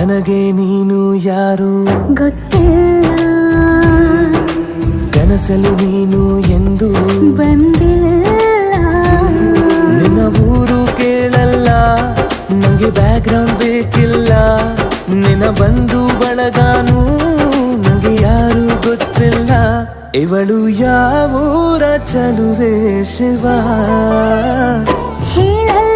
ನನಗೆ ನೀನು ಯಾರು ಗೊತ್ತಿಲ್ಲ, ಕನಸಲು ನೀನು ಎಂದು ಬಂದಿಲ್ಲ. ನಿನ್ನ ಊರು ಕೇಳಲ್ಲ, ನಂಗೆ ಬ್ಯಾಕ್ಗ್ರೌಂಡ್ ಬೇಕಿಲ್ಲ. ನಿನ್ನ ಬಂಧು ಬಳಗಾನು ನಂಗೆ ಯಾರು ಗೊತ್ತಿಲ್ಲ. ಇವಳು ಯಾವೂರ ಚಲುವೆ ಶಿವ ಹೇಳಲ್ಲ